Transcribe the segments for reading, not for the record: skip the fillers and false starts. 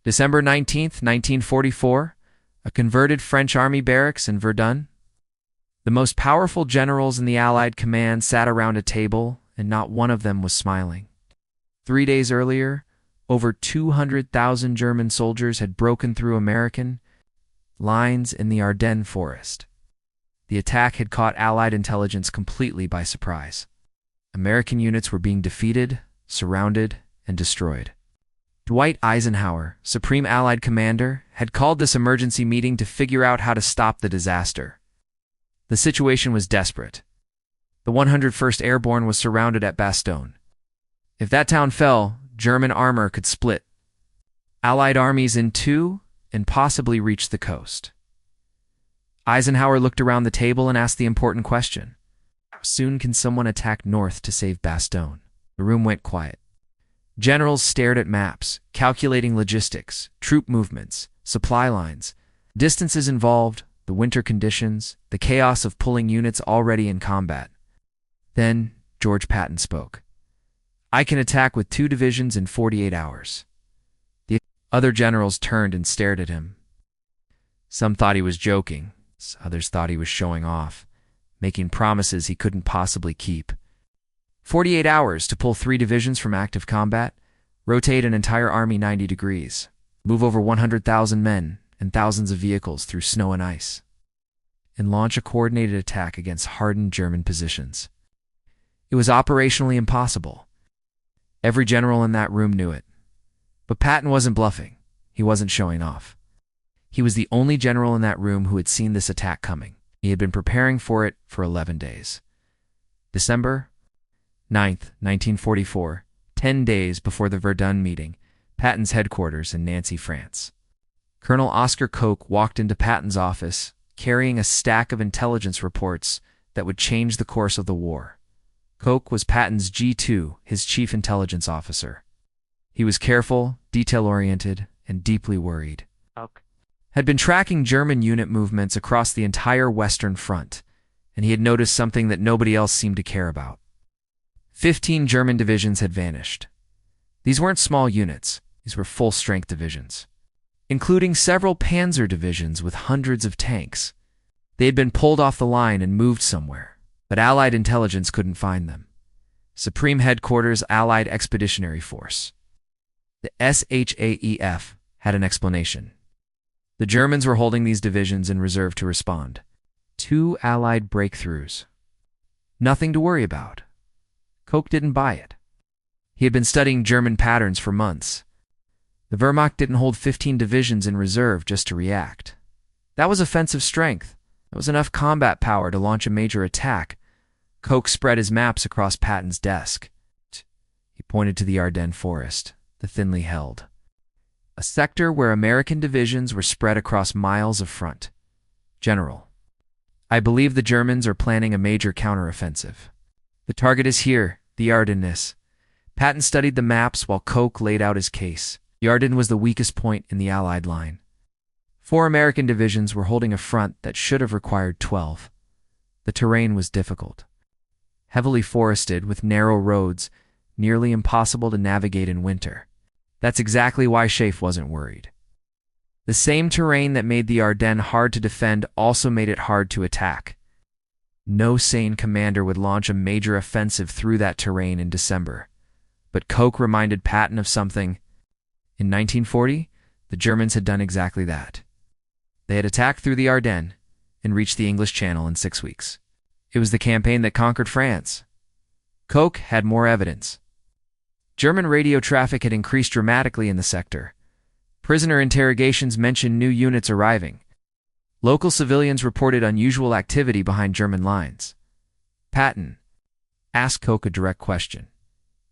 December 19, 1944, a converted French army barracks in Verdun. The most powerful generals in the Allied command sat around a table, and not one of them was smiling. 3 days earlier, over 200,000 German soldiers had broken through American lines in the Ardennes forest. The attack had caught Allied intelligence completely by surprise. American units were being defeated, surrounded, and destroyed. Dwight Eisenhower, Supreme Allied Commander, had called this emergency meeting to figure out how to stop the disaster. The situation was desperate. The 101st Airborne was surrounded at Bastogne. If that town fell, German armor could split Allied armies in two and possibly reach the coast. Eisenhower looked around the table and asked the important question: how soon can someone attack north to save Bastogne? The room went quiet. Generals stared at maps, calculating logistics, troop movements, supply lines, distances involved, the winter conditions, the chaos of pulling units already in combat. Then George Patton spoke. "I can attack with 2 divisions in 48 hours. The other generals turned and stared at him. Some thought he was joking. Others thought he was showing off, making promises he couldn't possibly keep. 48 hours to pull 3 divisions from active combat, rotate an entire army 90 degrees, move over 100,000 men and thousands of vehicles through snow and ice, and launch a coordinated attack against hardened German positions. It was operationally impossible. Every general in that room knew it. But Patton wasn't bluffing. He wasn't showing off. He was the only general in that room who had seen this attack coming. He had been preparing for it for 11 days. December 9th, 1944, 10 days before the Verdun meeting, Patton's headquarters in Nancy, France. Colonel Oscar Koch walked into Patton's office, carrying a stack of intelligence reports that would change the course of the war. Koch was Patton's G2, his chief intelligence officer. He was careful, detail-oriented, and deeply worried. Had been tracking German unit movements across the entire Western Front, and he had noticed something that nobody else seemed to care about. 15 German divisions had vanished. These weren't small units. These were full-strength divisions, including several panzer divisions with hundreds of tanks. They had been pulled off the line and moved somewhere, but Allied intelligence couldn't find them. Supreme Headquarters Allied Expeditionary Force. The SHAEF had an explanation. The Germans were holding these divisions in reserve to respond. 2 Allied breakthroughs. Nothing to worry about. Koch didn't buy it. He had been studying German patterns for months. The Wehrmacht didn't hold 15 divisions in reserve just to react. That was offensive strength. That was enough combat power to launch a major attack. Koch spread his maps across Patton's desk. He pointed to the Ardennes forest, the thinly held. A sector where American divisions were spread across miles of front. "General, I believe the Germans are planning a major counteroffensive. The target is here, the Ardennes." Patton studied the maps while Koch laid out his case. The Ardennes was the weakest point in the Allied line. 4 American divisions were holding a front that should have required 12. The terrain was difficult. Heavily forested with narrow roads, nearly impossible to navigate in winter. That's exactly why SHAEF wasn't worried. The same terrain that made the Ardennes hard to defend also made it hard to attack. No sane commander would launch a major offensive through that terrain in December. But Koch reminded Patton of something. In 1940, the Germans had done exactly that. They had attacked through the Ardennes and reached the English Channel in 6 weeks. It was the campaign that conquered France. Koch had more evidence. German radio traffic had increased dramatically in the sector. Prisoner interrogations mentioned new units arriving. Local civilians reported unusual activity behind German lines. Patton asked Koch a direct question.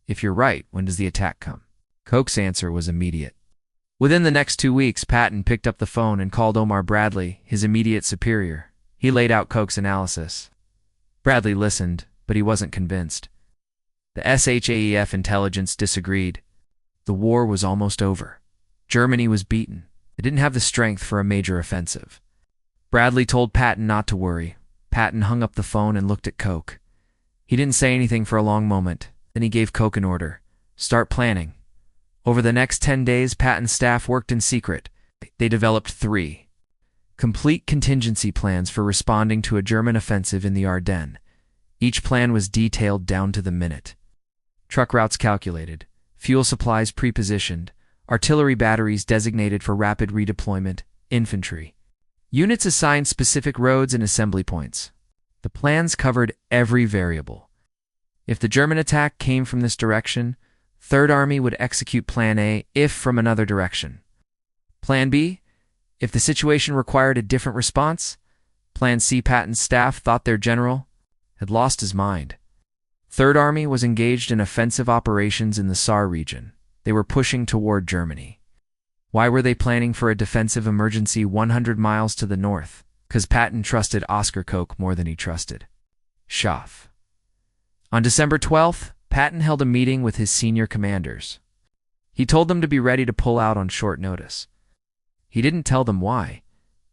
"If you're right, when does the attack come?" Koch's answer was immediate. Within the next 2 weeks, Patton picked up the phone and called Omar Bradley, his immediate superior. He laid out Koch's analysis. Bradley listened, but he wasn't convinced. The SHAEF intelligence disagreed. The war was almost over. Germany was beaten. They didn't have the strength for a major offensive. Bradley told Patton not to worry. Patton hung up the phone and looked at Koch. He didn't say anything for a long moment. Then he gave Koch an order. "Start planning. Over the next 10 days, Patton's staff worked in secret. They developed 3 complete contingency plans for responding to a German offensive in the Ardennes. Each plan was detailed down to the minute. Truck routes calculated, fuel supplies pre-positioned, artillery batteries designated for rapid redeployment, infantry. Units assigned specific roads and assembly points. The plans covered every variable. If the German attack came from this direction, Third Army would execute Plan A if from another direction. Plan B, if the situation required a different response. Plan C. Patton's staff thought their general had lost his mind. Third Army was engaged in offensive operations in the Saar region. They were pushing toward Germany. Why were they planning for a defensive emergency 100 miles to the north? Because Patton trusted Oscar Koch more than he trusted SHAEF. On December 12th, Patton held a meeting with his senior commanders. He told them to be ready to pull out on short notice. He didn't tell them why.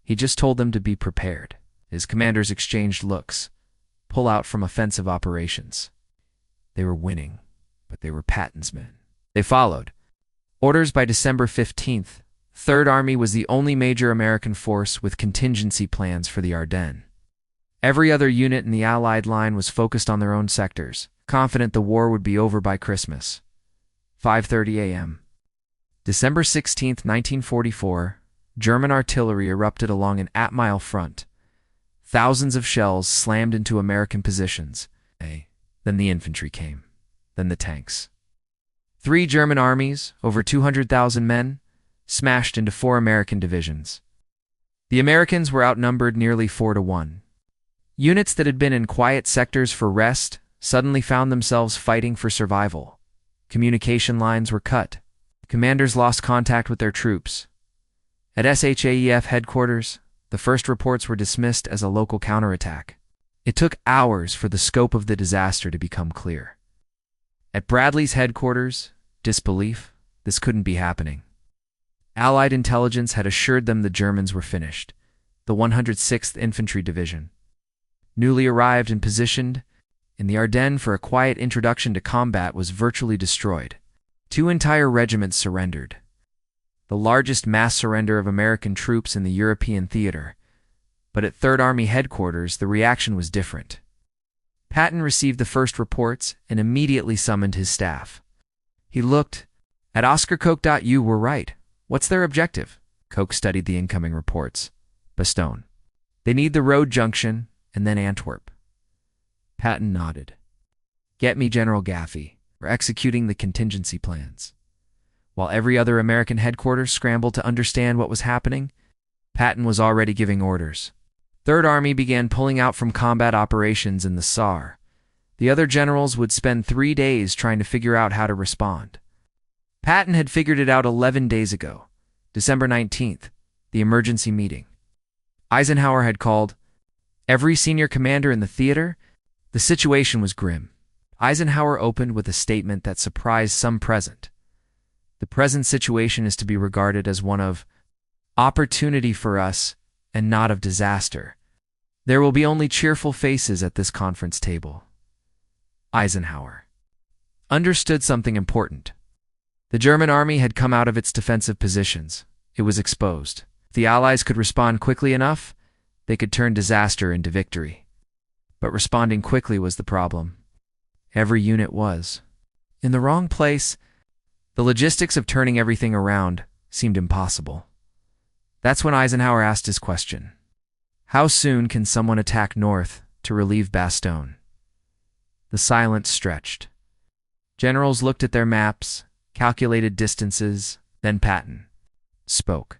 He just told them to be prepared. His commanders exchanged looks. Pull out from offensive operations. They were winning, but they were Patton's men. They followed. Orders by December 15th. Third Army was the only major American force with contingency plans for the Ardennes. Every other unit in the Allied line was focused on their own sectors, confident the war would be over by Christmas. 5:30 a.m. December 16, 1944, German artillery erupted along an 8-mile front. Thousands of shells slammed into American positions. Then the infantry came. Then the tanks. 3 German armies, over 200,000 men, smashed into 4 American divisions. The Americans were outnumbered nearly 4-1. Units that had been in quiet sectors for rest suddenly found themselves fighting for survival. Communication lines were cut. Commanders lost contact with their troops. At SHAEF headquarters, the first reports were dismissed as a local counterattack. It took hours for the scope of the disaster to become clear. At Bradley's headquarters, disbelief, this couldn't be happening. Allied intelligence had assured them the Germans were finished. The 106th Infantry Division, newly arrived and positioned in the Ardennes for a quiet introduction to combat, was virtually destroyed. 2 entire regiments surrendered. The largest mass surrender of American troops in the European theater. But at Third Army headquarters, the reaction was different. Patton received the first reports and immediately summoned his staff. He looked at Oscar Koch. You were right. What's their objective? Koch studied the incoming reports. Bastogne. They need the road junction and then Antwerp. Patton nodded. Get me General Gaffey. We're executing the contingency plans. While every other American headquarters scrambled to understand what was happening, Patton was already giving orders. Third Army began pulling out from combat operations in the Saar. The other generals would spend 3 days trying to figure out how to respond. Patton had figured it out 11 days ago, December 19th, the emergency meeting. Eisenhower had called every senior commander in the theater. The situation was grim. Eisenhower opened with a statement that surprised some present. The present situation is to be regarded as one of opportunity for us and not of disaster. There will be only cheerful faces at this conference table. Eisenhower understood something important. The German army had come out of its defensive positions. It was exposed. If the Allies could respond quickly enough, they could turn disaster into victory. But responding quickly was the problem. Every unit was in the wrong place. The logistics of turning everything around seemed impossible. That's when Eisenhower asked his question. How soon can someone attack north to relieve Bastogne? The silence stretched. Generals looked at their maps, calculated distances, then Patton spoke.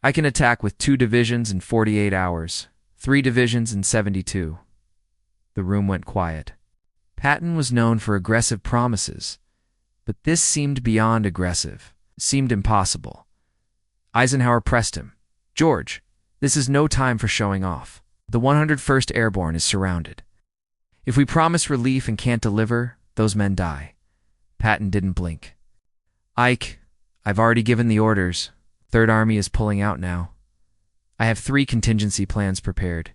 I can attack with 2 divisions in 48 hours, 3 divisions in 72. The room went quiet. Patton was known for aggressive promises, but this seemed beyond aggressive, seemed impossible. Eisenhower pressed him. George, this is no time for showing off. The 101st Airborne is surrounded. If we promise relief and can't deliver, those men die. Patton didn't blink. Ike, I've already given the orders. Third Army is pulling out now. I have 3 contingency plans prepared.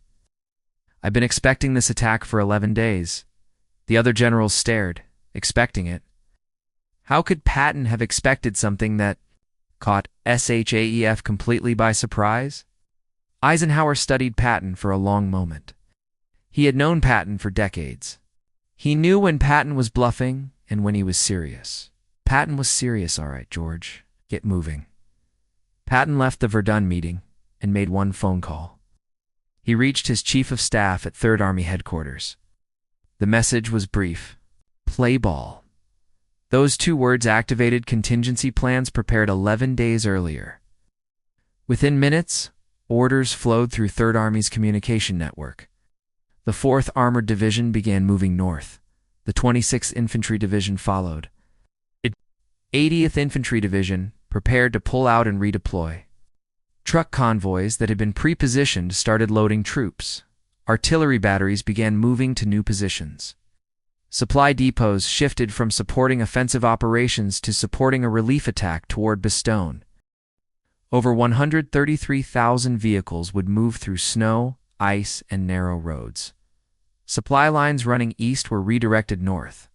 I've been expecting this attack for 11 days. The other generals stared, expecting it. How could Patton have expected something that caught SHAEF completely by surprise? Eisenhower studied Patton for a long moment. He had known Patton for decades. He knew when Patton was bluffing and when he was serious. Patton was serious, all right, George. Get moving. Patton left the Verdun meeting and made one phone call. He reached his chief of staff at 3rd Army headquarters. The message was brief. Play ball. Those 2 words activated contingency plans prepared 11 days earlier. Within minutes, orders flowed through 3rd Army's communication network. The 4th Armored Division began moving north. The 26th Infantry Division followed. 80th Infantry Division prepared to pull out and redeploy. Truck convoys that had been pre-positioned started loading troops. Artillery batteries began moving to new positions. Supply depots shifted from supporting offensive operations to supporting a relief attack toward Bastogne. Over 133,000 vehicles would move through snow, ice, and narrow roads. Supply lines running east were redirected north.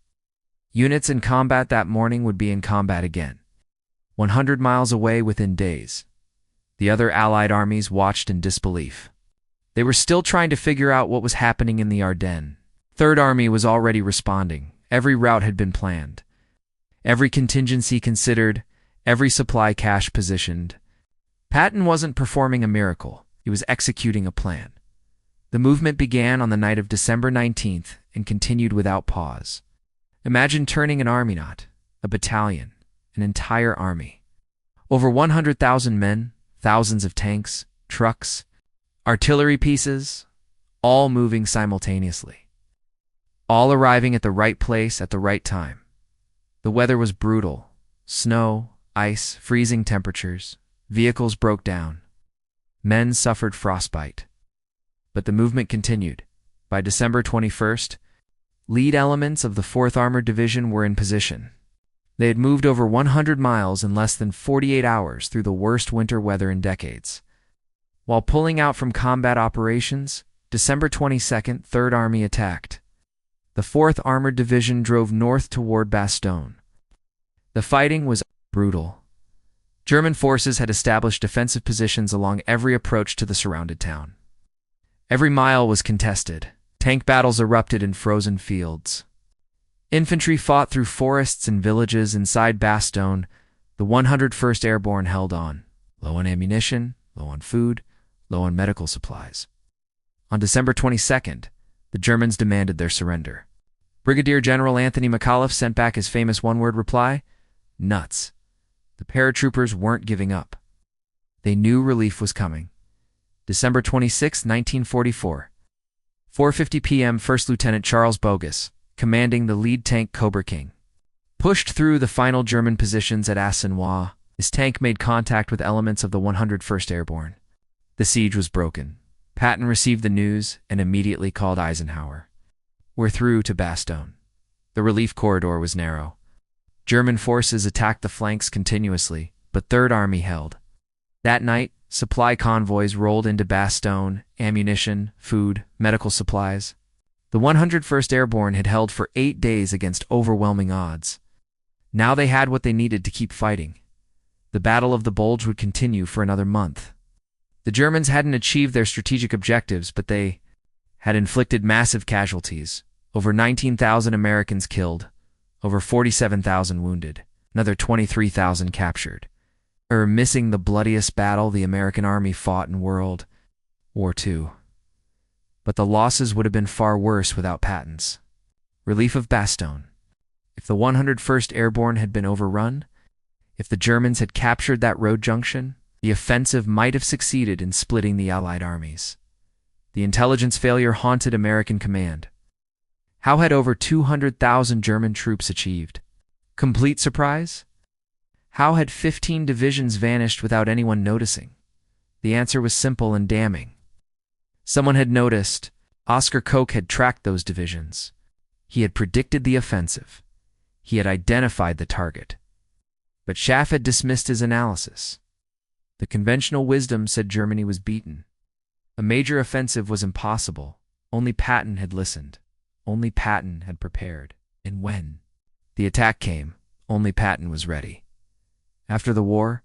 Units in combat that morning would be in combat again, 100 miles away within days. The other Allied armies watched in disbelief. They were still trying to figure out what was happening in the Ardennes. 3rd Army was already responding. Every route had been planned. Every contingency considered, every supply cache positioned. Patton wasn't performing a miracle. He was executing a plan. The movement began on the night of December 19th and continued without pause. Imagine turning an army knot, a battalion, an entire army. Over 100,000 men, thousands of tanks, trucks, artillery pieces, all moving simultaneously. All arriving at the right place at the right time. The weather was brutal. Snow, ice, freezing temperatures. Vehicles broke down. Men suffered frostbite. But the movement continued. By December 21st, lead elements of the 4th Armored Division were in position. They had moved over 100 miles in less than 48 hours through the worst winter weather in decades. While pulling out from combat operations, December 22nd, 3rd Army attacked. The 4th Armored Division drove north toward Bastogne. The fighting was brutal. German forces had established defensive positions along every approach to the surrounded town. Every mile was contested. Tank battles erupted in frozen fields. Infantry fought through forests and villages inside Bastogne. The 101st Airborne held on, low on ammunition, low on food, low on medical supplies. On December 22nd, the Germans demanded their surrender. Brigadier General Anthony McAuliffe sent back his famous one-word reply, "Nuts." The paratroopers weren't giving up. They knew relief was coming. December 26, 1944. 4:50 p.m. First Lieutenant Charles Bogus, commanding the lead tank Cobra King, pushed through the final German positions at Aisne. His tank made contact with elements of the 101st Airborne. The siege was broken. Patton received the news and immediately called Eisenhower. "We're through to Bastogne." The relief corridor was narrow. German forces attacked the flanks continuously, but 3rd Army held. That night, supply convoys rolled into Bastogne, ammunition, food, medical supplies. The 101st Airborne had held for 8 days against overwhelming odds. Now they had what they needed to keep fighting. The Battle of the Bulge would continue for another month. The Germans hadn't achieved their strategic objectives, but they had inflicted massive casualties. Over 19,000 Americans killed, over 47,000 wounded, another 23,000 captured. Missing the bloodiest battle the American Army fought in World War II. But the losses would have been far worse without Patton's relief of Bastogne. If the 101st Airborne had been overrun, if the Germans had captured that road junction, the offensive might have succeeded in splitting the Allied armies. The intelligence failure haunted American command. How had over 200,000 German troops achieved complete surprise? How had 15 divisions vanished without anyone noticing? The answer was simple and damning. Someone had noticed. Oscar Koch had tracked those divisions. He had predicted the offensive. He had identified the target. But SHAEF had dismissed his analysis. The conventional wisdom said Germany was beaten. A major offensive was impossible. Only Patton had listened. Only Patton had prepared. And when the attack came, only Patton was ready. After the war,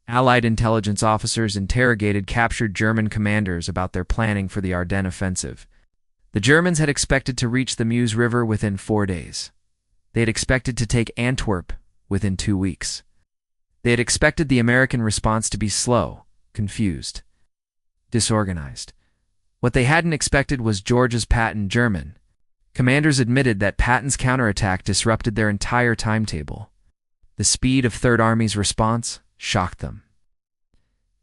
Allied intelligence officers interrogated captured German commanders about their planning for the Ardennes offensive. The Germans had expected to reach the Meuse River within 4 days. They had expected to take Antwerp within 2 weeks. They had expected the American response to be slow, confused, disorganized. What they hadn't expected was George's Patton German. Commanders admitted that Patton's counterattack disrupted their entire timetable. The speed of Third Army's response shocked them.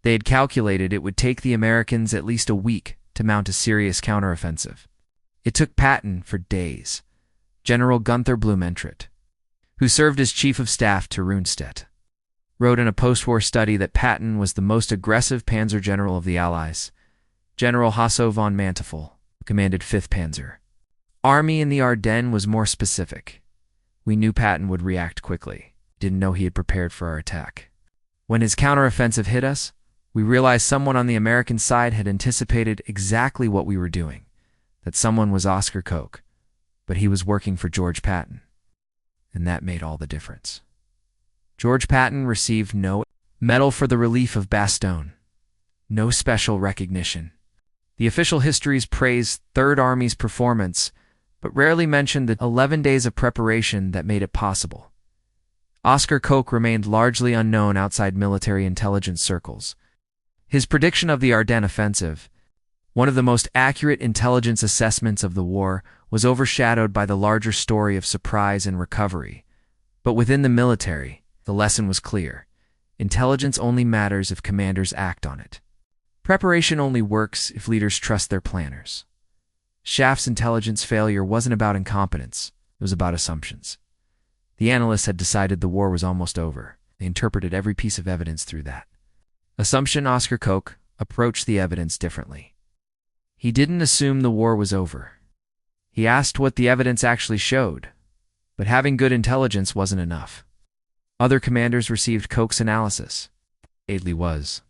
They had calculated it would take the Americans at least a week to mount a serious counteroffensive. It took Patton for days. General Gunther Blumentritt, who served as chief of staff to Rundstedt, wrote in a post-war study that Patton was the most aggressive panzer general of the Allies. General Hasso von Manteuffel commanded 5th Panzer. Army in the Ardennes was more specific. We knew Patton would react quickly. Didn't know he had prepared for our attack. When his counteroffensive hit us, we realized someone on the American side had anticipated exactly what we were doing. That someone was Oscar Koch, but he was working for George Patton. And that made all the difference. George Patton received no medal for the relief of Bastogne, no special recognition. The official histories praised Third Army's performance, but rarely mentioned the 11 days of preparation that made it possible. Oscar Koch remained largely unknown outside military intelligence circles. His prediction of the Ardennes offensive, one of the most accurate intelligence assessments of the war, was overshadowed by the larger story of surprise and recovery. But within the military, the lesson was clear. Intelligence only matters if commanders act on it. Preparation only works if leaders trust their planners. SHAEF's intelligence failure wasn't about incompetence, it was about assumptions. The analysts had decided the war was almost over. They interpreted every piece of evidence through that assumption. Oscar Koch approached the evidence differently. He didn't assume the war was over. He asked what the evidence actually showed, but having good intelligence wasn't enough. Other commanders received Koch's analysis. Adley was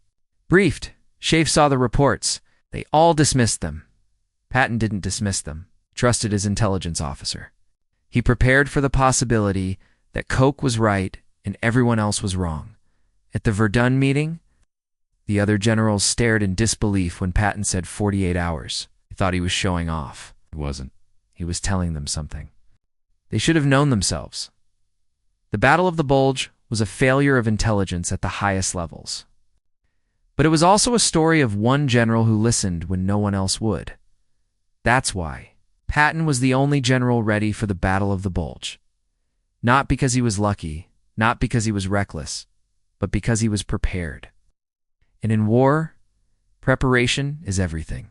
briefed. SHAEF saw the reports. They all dismissed them. Patton didn't dismiss them, trusted his intelligence officer. He prepared for the possibility that Koch was right and everyone else was wrong. At the Verdun meeting, the other generals stared in disbelief when Patton said 48 hours. They thought he was showing off. He wasn't. He was telling them something. They should have known themselves. The Battle of the Bulge was a failure of intelligence at the highest levels. But it was also a story of one general who listened when no one else would. That's why Patton was the only general ready for the Battle of the Bulge. Not because he was lucky, not because he was reckless, but because he was prepared. And in war, preparation is everything.